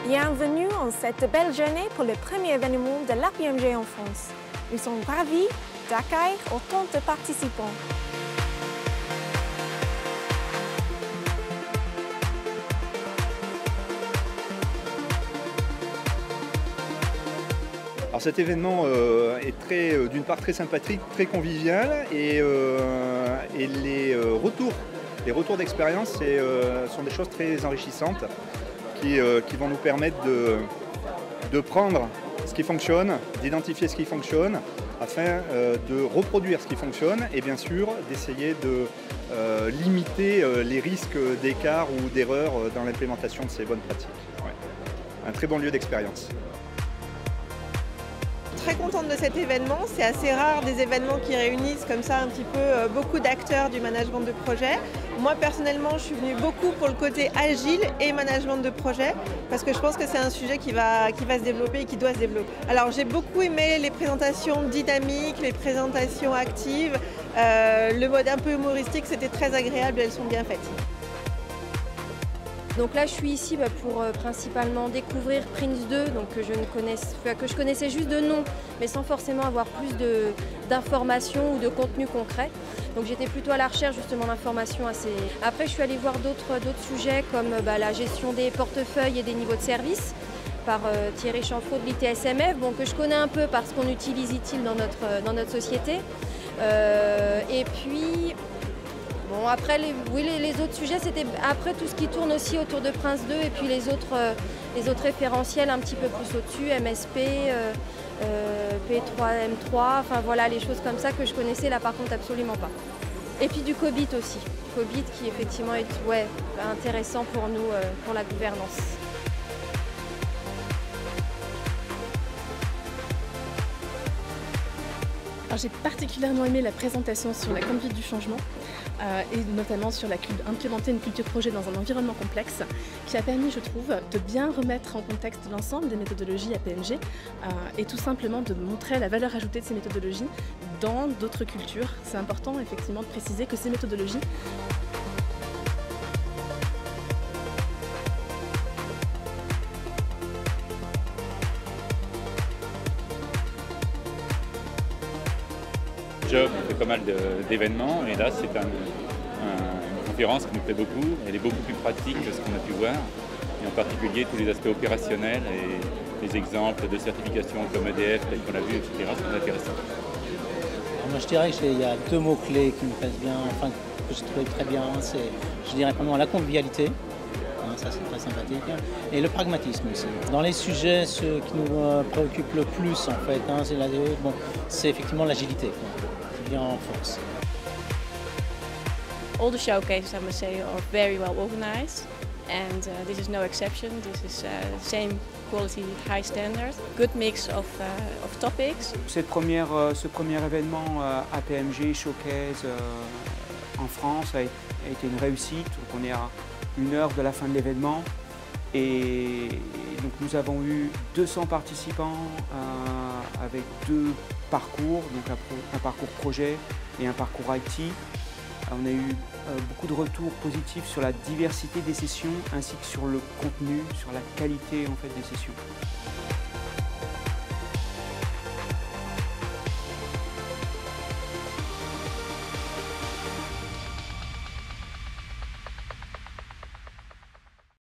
Bienvenue en cette belle journée pour le premier événement de l'APMG en France. Nous sommes ravis d'accueillir autant de participants. Alors cet événement est d'une part très sympathique, très convivial et les retours d'expérience sont des choses très enrichissantes qui vont nous permettre de prendre ce qui fonctionne, d'identifier ce qui fonctionne afin de reproduire ce qui fonctionne et bien sûr d'essayer de limiter les risques d'écart ou d'erreur dans l'implémentation de ces bonnes pratiques. Ouais. Un très bon lieu d'expérience. Très contente de cet événement, c'est assez rare des événements qui réunissent comme ça un petit peu beaucoup d'acteurs du management de projet. Moi personnellement je suis venue beaucoup pour le côté agile et management de projet parce que je pense que c'est un sujet qui va se développer et qui doit se développer. Alors j'ai beaucoup aimé les présentations dynamiques, les présentations actives, le mode un peu humoristique, c'était très agréable et elles sont bien faites. Donc là je suis ici pour principalement découvrir Prince2, donc que je connaissais juste de nom, mais sans forcément avoir plus d'informations ou de contenu concret. Donc j'étais plutôt à la recherche justement d'informations assez... Après je suis allée voir d'autres sujets comme la gestion des portefeuilles et des niveaux de service par Thierry Chanfraud de l'ITSMF, que je connais un peu parce qu'on utilise ITIL dans notre société. Et puis... Bon, après, les autres sujets, c'était après tout ce qui tourne aussi autour de Prince2 et puis les autres référentiels un petit peu plus au-dessus, MSP, P3, M3, enfin voilà, les choses comme ça que je connaissais là par contre absolument pas. Et puis du COBIT aussi, COBIT qui effectivement est intéressant pour nous, pour la gouvernance. J'ai particulièrement aimé la présentation sur la conduite du changement et notamment sur implémenter une culture projet dans un environnement complexe qui a permis, je trouve, de bien remettre en contexte l'ensemble des méthodologies APMG et tout simplement de montrer la valeur ajoutée de ces méthodologies dans d'autres cultures. C'est important effectivement de préciser que ces méthodologies On fait pas mal d'événements et là c'est une conférence qui nous plaît beaucoup. Elle est beaucoup plus pratique que ce qu'on a pu voir et en particulier tous les aspects opérationnels et les exemples de certification comme EDF tels qu'on a vu, etc. sont intéressants. Alors moi je dirais qu'il y a deux mots-clés qui me plaisent bien, enfin que je trouve très bien. C'est, je dirais vraiment la convivialité, ça c'est très sympathique, et le pragmatisme aussi. Dans les sujets, ce qui nous préoccupe le plus en fait, c'est effectivement l'agilité. En force. All the showcases, I must say, are very well organized, and this is no exception. This is same quality, high standard, good mix of topics. Ce premier événement APMG Showcase en France a été une réussite. Donc on est à 1 heure de la fin de l'événement et donc nous avons eu 200 participants avec 2 parcours, donc un parcours projet et un parcours IT. On a eu beaucoup de retours positifs sur la diversité des sessions ainsi que sur le contenu, sur la qualité en fait, des sessions.